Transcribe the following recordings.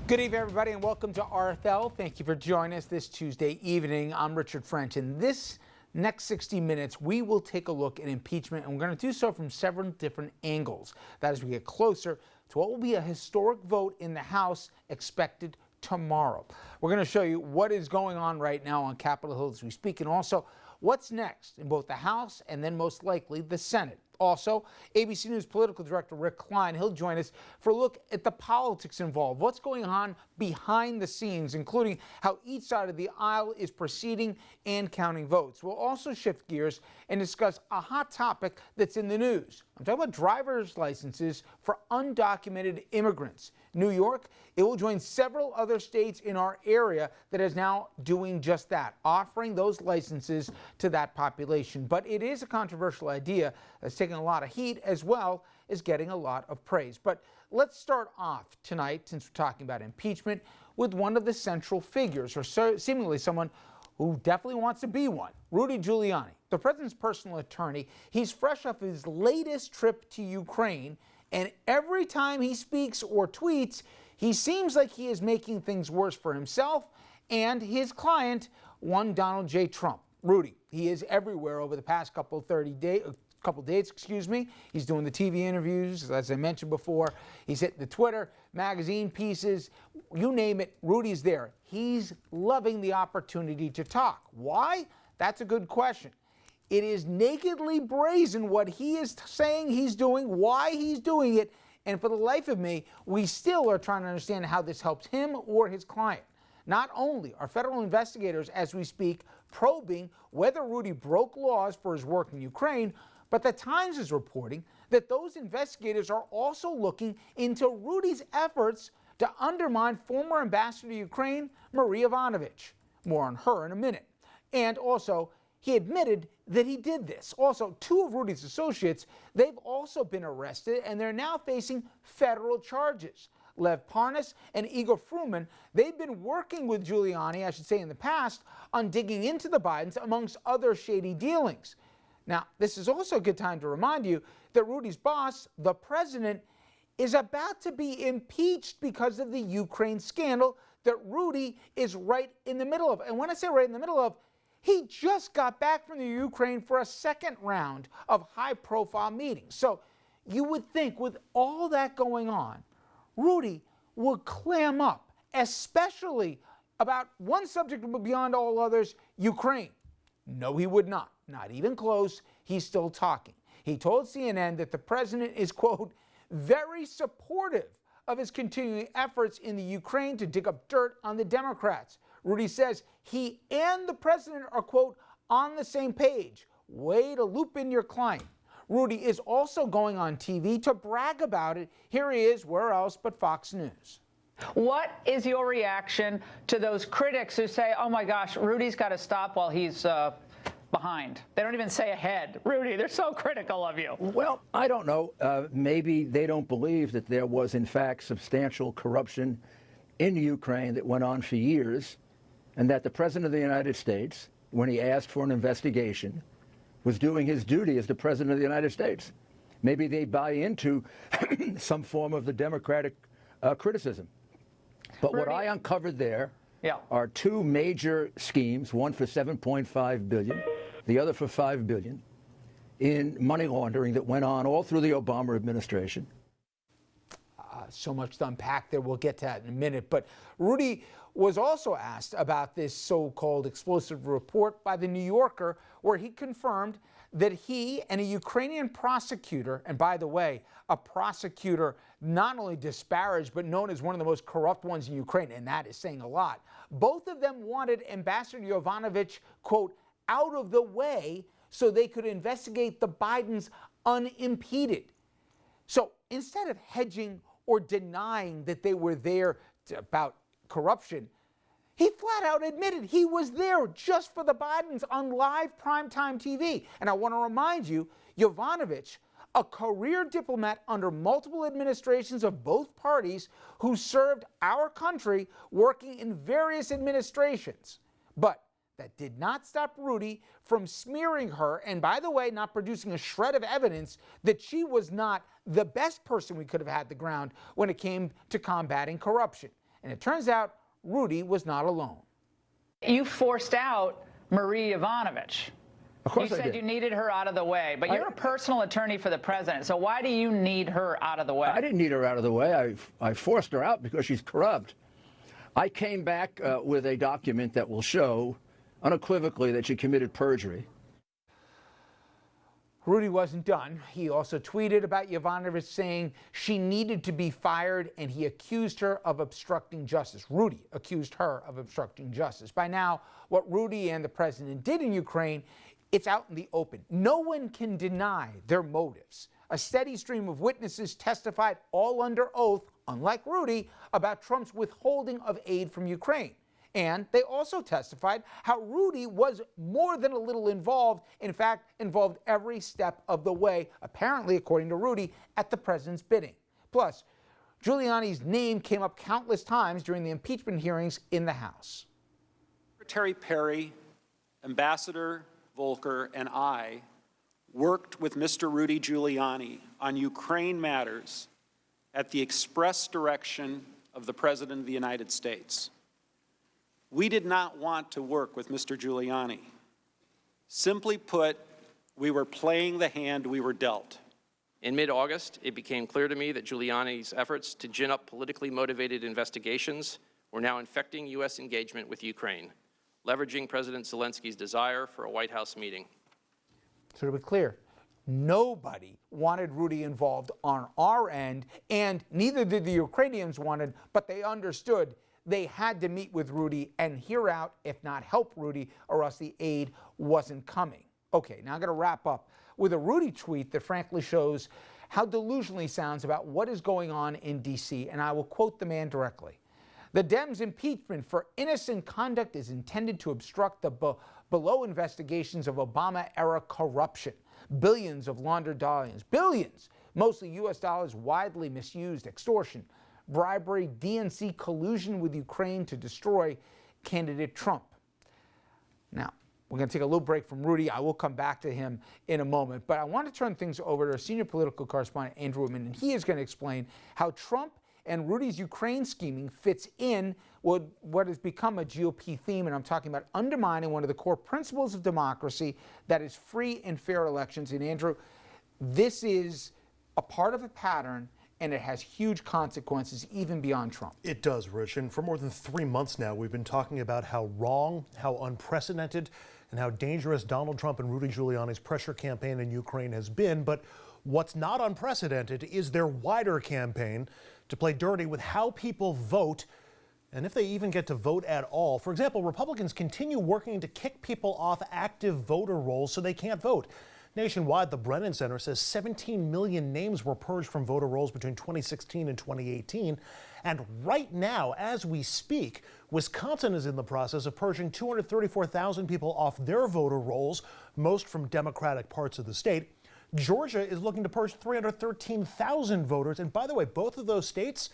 Good evening, everybody, and welcome to RFL. Thank you for joining us this Tuesday evening. I'm Richard French. In this next 60 minutes, we will take a look at impeachment, and we're going to do so from several different angles. That as we get closer to what will be a historic vote in the House expected tomorrow. We're going to show you what is going on right now on Capitol Hill as we speak, and also what's next in both the House and then most likely the Senate. Also, ABC News political director Rick Klein, he'll join us for a look at the politics involved, what's going on behind the scenes, including how each side of the aisle is proceeding and counting votes. We'll also shift gears and discuss a hot topic that's in the news. I'm talking about driver's licenses for undocumented immigrants. New York, it will join several other states in our area that is now doing just that, offering those licenses to that population. But it is a controversial idea that's taking a lot of heat as well as getting a lot of praise. But let's start off tonight, since we're talking about impeachment, with one of the central figures, or seemingly someone who definitely wants to be one, Rudy Giuliani, the president's personal attorney. He's fresh off his latest trip to Ukraine, and every time he speaks or tweets, he seems like he is making things worse for himself and his client, one Donald J. Trump. Rudy, he is everywhere over the past couple days, He's doing the TV interviews, as I mentioned before. He's hitting the Twitter, magazine pieces, you name it, Rudy's there. He's loving the opportunity to talk. Why? That's a good question. It is nakedly brazen what he is saying he's doing, why he's doing it, and for the life of me, we still are trying to understand how this helps him or his client. Not only are federal investigators, as we speak, probing whether Rudy broke laws for his work in Ukraine, but the Times is reporting that those investigators are also looking into Rudy's efforts to undermine former ambassador to Ukraine, Marie Yovanovitch. More on her in a minute. And also, he admitted that he did this. Also, two of Rudy's associates, they've also been arrested, and they're now facing federal charges. Lev Parnas and Igor Fruman, they've been working with Giuliani, I should say in the past, on digging into the Bidens, amongst other shady dealings. Now, this is also a good time to remind you that Rudy's boss, the president, is about to be impeached because of the Ukraine scandal that Rudy is right in the middle of. And when I say right in the middle of, he just got back from the Ukraine for a second round of high-profile meetings. So you would think with all that going on, Rudy would clam up, especially about one subject beyond all others, Ukraine. No, he would not. Not even close. He's still talking. He told CNN that the president is, quote, very supportive of his continuing efforts in the Ukraine to dig up dirt on the Democrats. Rudy says he and the president are, quote, on the same page. Way to loop in your client. Rudy is also going on TV to brag about it. Here he is, where else but Fox News. What is your reaction to those critics who say, oh my gosh, Rudy's got to stop while he's behind? They don't even say ahead. Rudy, they're so critical of you. Well, I don't know. Maybe they don't believe that there was, in fact, substantial corruption in Ukraine that went on for years, and that the President of the United States, when he asked for an investigation, was doing his duty as the President of the United States. Maybe they buy into some form of the Democratic criticism. But Rudy, what I uncovered there are two major schemes, one for $7.5 billion, the other for $5 billion, in money laundering that went on all through the Obama administration. So much to unpack there. We'll get to that in a minute. But Rudy was also asked about this so-called explosive report by The New Yorker, where he confirmed that he and a Ukrainian prosecutor, and by the way, a prosecutor not only disparaged, but known as one of the most corrupt ones in Ukraine, and that is saying a lot, both of them wanted Ambassador Yovanovitch, quote, out of the way so they could investigate the Bidens unimpeded. So instead of hedging or denying that they were there about corruption, he flat out admitted he was there just for the Bidens on live primetime TV. And I want to remind you, Yovanovitch, a career diplomat under multiple administrations of both parties who served our country working in various administrations. But that did not stop Rudy from smearing her, and by the way, not producing a shred of evidence that she was not the best person we could have had the ground when it came to combating corruption. And it turns out Rudy was not alone. You forced out Marie Yovanovitch. Of course you I said did. you needed her out of the way, but you're a personal attorney for the president, so why do you need her out of the way? I didn't need her out of the way. I forced her out because she's corrupt. I came back with a document that will show unequivocally that she committed perjury. Rudy wasn't done. He also tweeted about Yovanovitch saying she needed to be fired, and he accused her of obstructing justice. Rudy accused her of obstructing justice. By now, what Rudy and the president did in Ukraine, it's out in the open. No one can deny their motives. A steady stream of witnesses testified, all under oath, unlike Rudy, about Trump's withholding of aid from Ukraine. And they also testified how Rudy was more than a little involved, in fact, involved every step of the way, apparently, according to Rudy, at the president's bidding. Plus, Giuliani's name came up countless times during the impeachment hearings in the House. Secretary Perry, Ambassador Volker, and I worked with Mr. Rudy Giuliani on Ukraine matters at the express direction of the President of the United States. We did not want to work with Mr. Giuliani. Simply put, we were playing the hand we were dealt. In mid-August, it became clear to me that Giuliani's efforts to gin up politically motivated investigations were now infecting U.S. engagement with Ukraine, leveraging President Zelensky's desire for a White House meeting. So to be clear, nobody wanted Rudy involved on our end, and neither did the Ukrainians want it, but they understood they had to meet with Rudy and hear out, if not help Rudy, or else the aid wasn't coming. Okay, now I'm going to wrap up with a Rudy tweet that frankly shows how delusional he sounds about what is going on in D.C., and I will quote the man directly. The Dems' impeachment for innocent conduct is intended to obstruct the below investigations of Obama-era corruption. Billions of laundered dollars, billions, mostly U.S. dollars widely misused, extortion, bribery, DNC collusion with Ukraine to destroy candidate Trump. Now, we're going to take a little break from Rudy. I will come back to him in a moment, but I want to turn things over to our senior political correspondent, Andrew Whitman, and he is going to explain how Trump and Rudy's Ukraine scheming fits in with what has become a GOP theme, and I'm talking about undermining one of the core principles of democracy, that is free and fair elections. And Andrew, this is a part of a pattern, and it has huge consequences even beyond Trump. It does, Rich. And for more than 3 months now, we've been talking about how wrong, how unprecedented, and how dangerous Donald Trump and Rudy Giuliani's pressure campaign in Ukraine has been. But what's not unprecedented is their wider campaign to play dirty with how people vote, and if they even get to vote at all. For example, Republicans continue working to kick people off active voter rolls so they can't vote. Nationwide, the Brennan Center says 17 million names were purged from voter rolls between 2016 and 2018. And right now, as we speak, Wisconsin is in the process of purging 234,000 people off their voter rolls, most from Democratic parts of the state. Georgia is looking to purge 313,000 voters. And by the way, both of those states,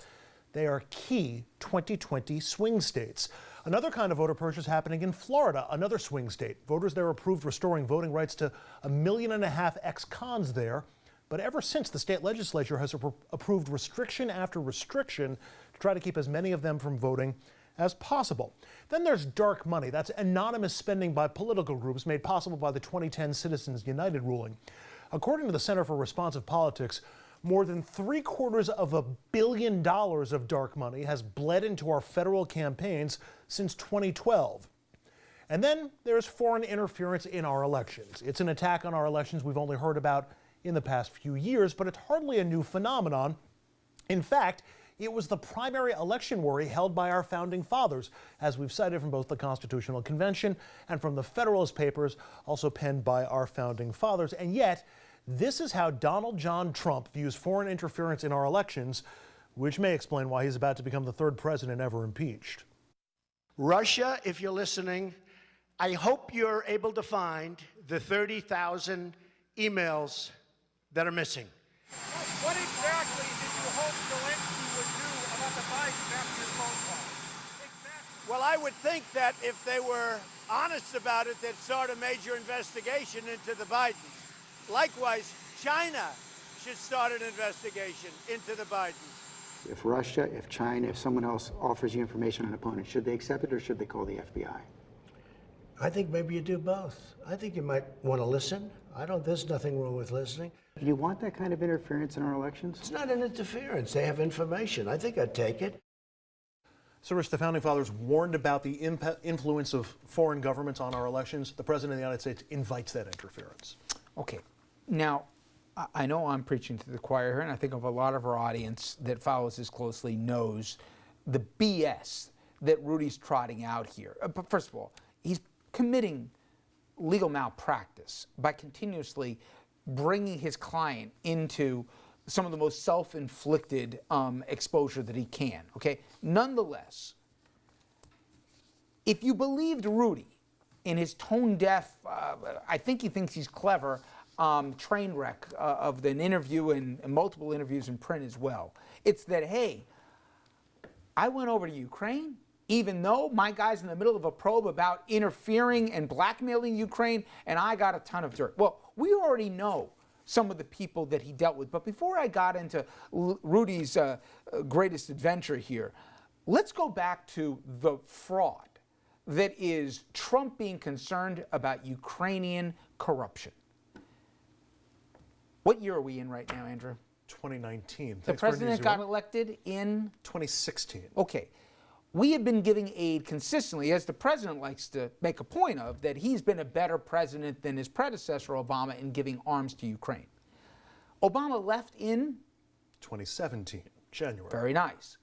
they are key 2020 swing states. Another kind of voter purge is happening in Florida, another swing state. Voters there approved restoring voting rights to 1.5 million ex-cons there. But ever since, the state legislature has approved restriction after restriction to try to keep as many of them from voting as possible. Then there's dark money. That's anonymous spending by political groups made possible by the 2010 Citizens United ruling. According to the Center for Responsive Politics, more than $750 million of dark money has bled into our federal campaigns since 2012. And then there's foreign interference in our elections. It's an attack on our elections we've only heard about in the past few years, but it's hardly a new phenomenon. In fact, it was the primary election worry held by our founding fathers, as we've cited from both the Constitutional Convention and from the Federalist Papers, also penned by our founding fathers. And yet, this is how Donald John Trump views foreign interference in our elections, which may explain why he's about to become the third president ever impeached. Russia, if you're listening, I hope you're able to find the 30,000 emails that are missing. What exactly did you hope Zelensky would do about the Bidens after your phone call? Exactly. Well, I would think that if they were honest about it, they'd start a major investigation into the Bidens. Likewise, China should start an investigation into the Bidens. If Russia, if China, if someone else offers you information on an opponent, should they accept it or should they call the FBI? I think maybe you do both. I think you might want to listen. There's nothing wrong with listening. Do you want that kind of interference in our elections? It's not an interference. They have information. I think I'd take it. So, Rich, the Founding Fathers warned about the influence of foreign governments on our elections. The President of the United States invites that interference. Okay. Now, I know I'm preaching to the choir here, and I think of a lot of our audience that follows this closely knows the BS that Rudy's trotting out here. But first of all, he's committing legal malpractice by continuously bringing his client into some of the most self-inflicted exposure that he can, okay? Nonetheless, if you believed Rudy in his tone-deaf, I think he thinks he's clever, train wreck of an interview and multiple interviews in print as well, it's that, hey, I went over to Ukraine, even though my guy's in the middle of a probe about interfering and blackmailing Ukraine, and I got a ton of dirt. Well, we already know some of the people that he dealt with. But before I got into Rudy's greatest adventure here, let's go back to the fraud that is Trump being concerned about Ukrainian corruption. What year are we in right now, Andrew? 2019. The president got elected in 2016. Okay. We have been giving aid consistently, as the president likes to make a point of, that he's been a better president than his predecessor, Obama, in giving arms to Ukraine. Obama left in 2017, January. Very nice.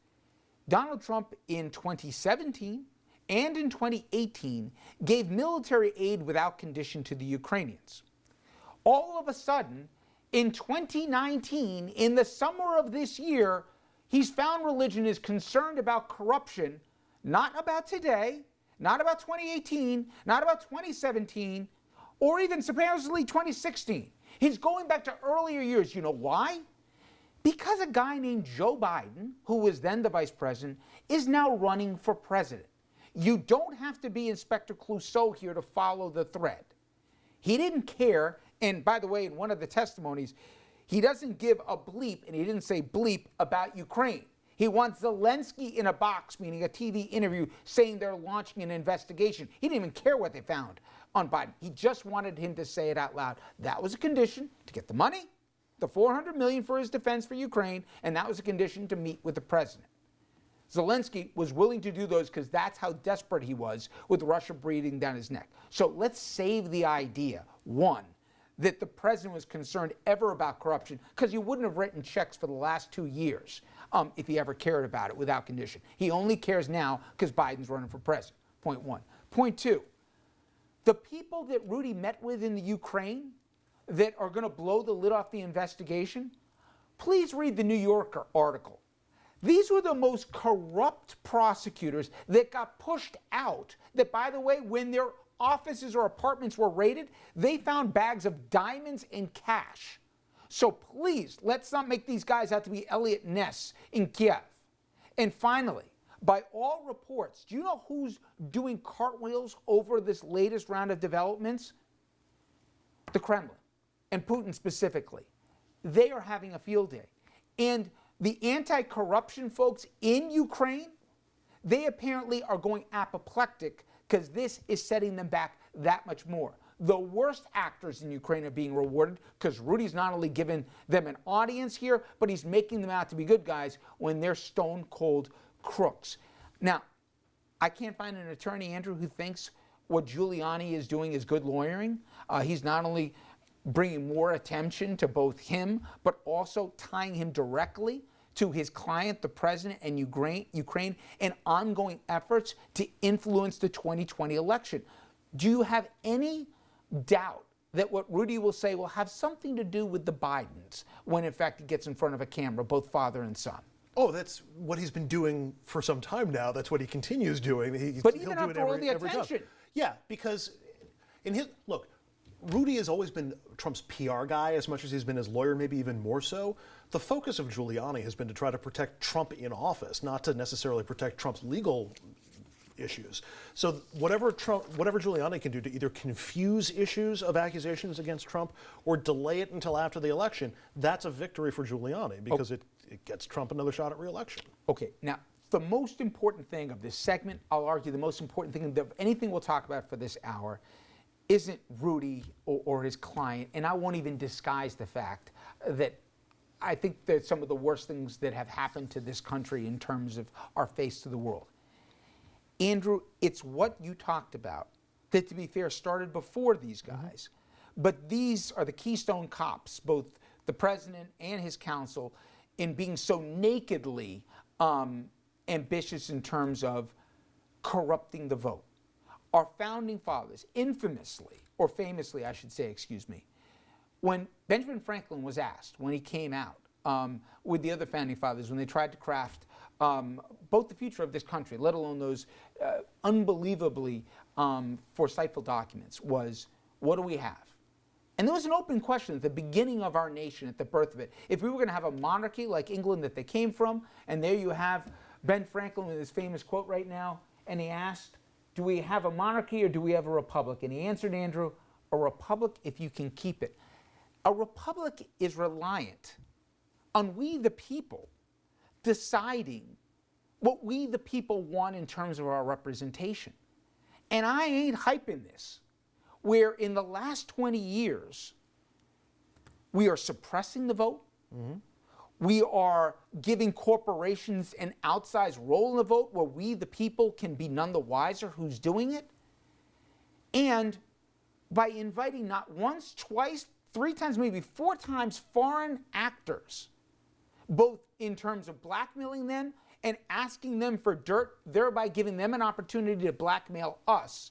Donald Trump in 2017 and in 2018 gave military aid without condition to the Ukrainians. All of a sudden, in 2019, in the summer of this year, he's found religion is concerned about corruption, not about today, not about 2018, not about 2017, or even supposedly 2016. He's going back to earlier years. You know why? Because a guy named Joe Biden, who was then the vice president, is now running for president. You don't have to be Inspector Clouseau here to follow the thread. He didn't care, and by the way, in one of the testimonies, he doesn't give a bleep, and he didn't say bleep about Ukraine. He wants Zelensky in a box, meaning a TV interview, saying they're launching an investigation. He didn't even care what they found on Biden. He just wanted him to say it out loud. That was a condition to get the money, the $400 million for his defense for Ukraine, and that was a condition to meet with the president. Zelensky was willing to do those because that's how desperate he was with Russia breathing down his neck. So let's save the idea, one, that the president was concerned ever about corruption, because he wouldn't have written checks for the last 2 years if he ever cared about it without condition. He only cares now because Biden's running for president, point one. Point two, the people that Rudy met with in the Ukraine that are going to blow the lid off the investigation, please read the New Yorker article. These were the most corrupt prosecutors that got pushed out, that, by the way, when their offices or apartments were raided, they found bags of diamonds and cash. So please, let's not make these guys out to be Elliot Ness in Kiev. And finally, by all reports, do you know who's doing cartwheels over this latest round of developments? The Kremlin, and Putin specifically. They are having a field day. And the anti-corruption folks in Ukraine, they apparently are going apoplectic because this is setting them back that much more. The worst actors in Ukraine are being rewarded because Rudy's not only giving them an audience here, but he's making them out to be good guys when they're stone cold crooks. Now, I can't find an attorney, Andrew, who thinks what Giuliani is doing is good lawyering. He's not only bringing more attention to both him, but also tying him directly to his client, the president, and Ukraine, and ongoing efforts to influence the 2020 election. Do you have any doubt that what Rudy will say will have something to do with the Bidens when, in fact, he gets in front of a camera, both father and son? Oh, that's what he's been doing for some time now. That's what he continues doing. But even after all the attention. Yeah, because in his, look, Rudy has always been Trump's PR guy as much as he's been his lawyer, maybe even more so. The focus of Giuliani has been to try to protect Trump in office, not to necessarily protect Trump's legal issues. So whatever Giuliani can do to either confuse issues of accusations against Trump or delay it until after the election, that's a victory for Giuliani because it gets Trump another shot at re-election. Okay, now the most important thing of this segment, I'll argue the most important thing of anything we'll talk about for this hour, isn't Rudy or his client, and I won't even disguise the fact that I think that some of the worst things that have happened to this country in terms of our face to the world. Andrew, it's what you talked about that, to be fair, started before these guys. But these are the keystone cops, both the president and his counsel, in being so nakedly ambitious in terms of corrupting the vote. Our founding fathers, infamously, or famously, I should say, excuse me, when Benjamin Franklin was asked, when he came out with the other founding fathers, when they tried to craft both the future of this country, let alone those unbelievably foresightful documents, was, what do we have? And there was an open question at the beginning of our nation, at the birth of it. If we were going to have a monarchy like England that they came from, and there you have Ben Franklin with his famous quote right now, and he asked, do we have a monarchy or do we have a republic? And he answered, Andrew, a republic if you can keep it. A republic is reliant on we the people deciding what we the people want in terms of our representation. And I ain't hyping this, where in the last 20 years, we are suppressing the vote. We are giving corporations an outsized role in the vote where we, the people, can be none the wiser who's doing it. And by inviting not once, twice, 3 times, maybe 4 times foreign actors, both in terms of blackmailing them and asking them for dirt, thereby giving them an opportunity to blackmail us,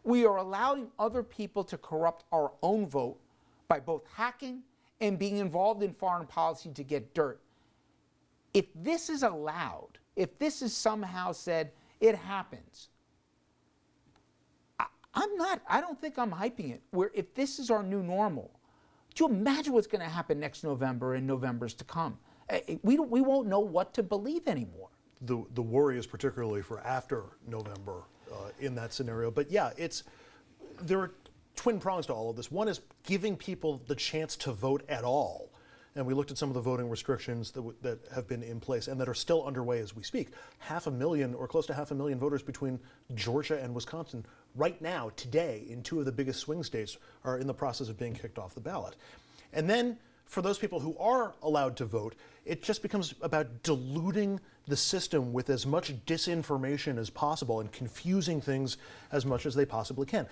we are allowing other people to corrupt our own vote by both hacking and being involved in foreign policy to get dirt. If this is allowed, if this is somehow said, it happens, I don't think I'm hyping it, where if this is our new normal, do you imagine what's going to happen next November and Novembers to come? We won't know what to believe anymore. The worry is particularly for after November in that scenario. But yeah, there are twin prongs to all of this. One is giving people the chance to vote at all. And we looked at some of the voting restrictions that have been in place and that are still underway as we speak. 500,000 or close to 500,000 voters between Georgia and Wisconsin right now, today, in 2 of the biggest swing states, are in the process of being kicked off the ballot. And then for those people who are allowed to vote, it just becomes about diluting the system with as much disinformation as possible and confusing things as much as they possibly can.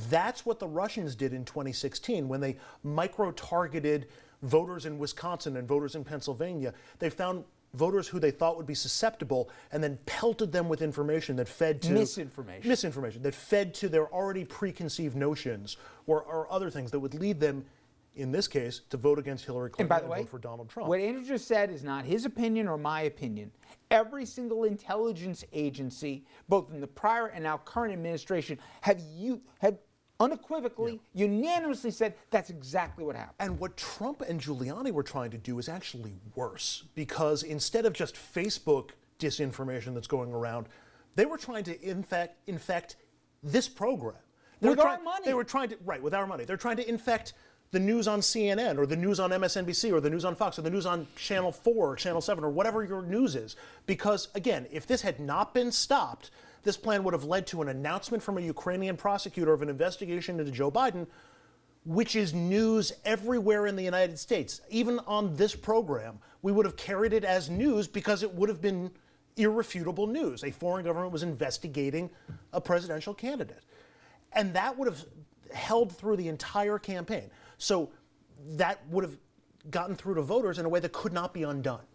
That's what the Russians did in 2016 when they micro-targeted voters in Wisconsin and voters in Pennsylvania. They found voters who they thought would be susceptible and then pelted them with information that fed to misinformation that fed to their already preconceived notions or other things that would lead them, in this case, to vote against Hillary Clinton and vote for Donald Trump. What Andrew just said is not his opinion or my opinion. Every single intelligence agency, both in the prior and now current administration, have unequivocally, unanimously said that's exactly what happened. And what Trump and Giuliani were trying to do is actually worse, because instead of just Facebook disinformation that's going around, they were trying to infect this program. With our money. They were trying to, right, with our money. They're trying to infect the news on CNN or the news on MSNBC or the news on Fox or the news on Channel 4 or Channel 7 or whatever your news is. Because, again, if this had not been stopped, this plan would have led to an announcement from a Ukrainian prosecutor of an investigation into Joe Biden, which is news everywhere in the United States. Even on this program, we would have carried it as news because it would have been irrefutable news. A foreign government was investigating a presidential candidate. And that would have held through the entire campaign. So that would have gotten through to voters in a way that could not be undone.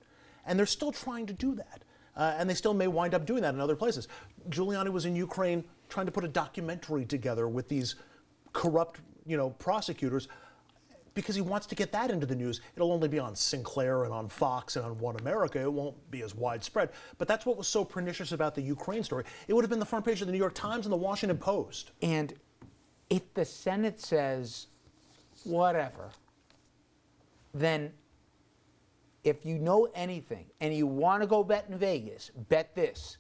And they're still trying to do that. And they still may wind up doing that in other places. Giuliani was in Ukraine trying to put a documentary together with these corrupt, prosecutors, because he wants to get that into the news. It'll only be on Sinclair and on Fox and on One America. It won't be as widespread. But that's what was so pernicious about the Ukraine story. It would have been the front page of the New York Times and the Washington Post. And if the Senate says whatever, then if you know anything and you want to go bet in Vegas, bet this.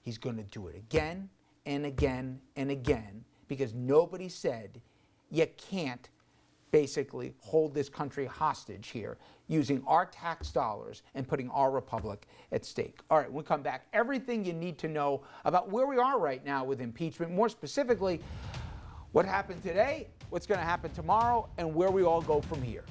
He's going to do it again and again and again, because nobody said you can't basically hold this country hostage here using our tax dollars and putting our republic at stake. All right, when we come back, everything you need to know about where we are right now with impeachment, more specifically, what happened today, what's going to happen tomorrow, and where we all go from here.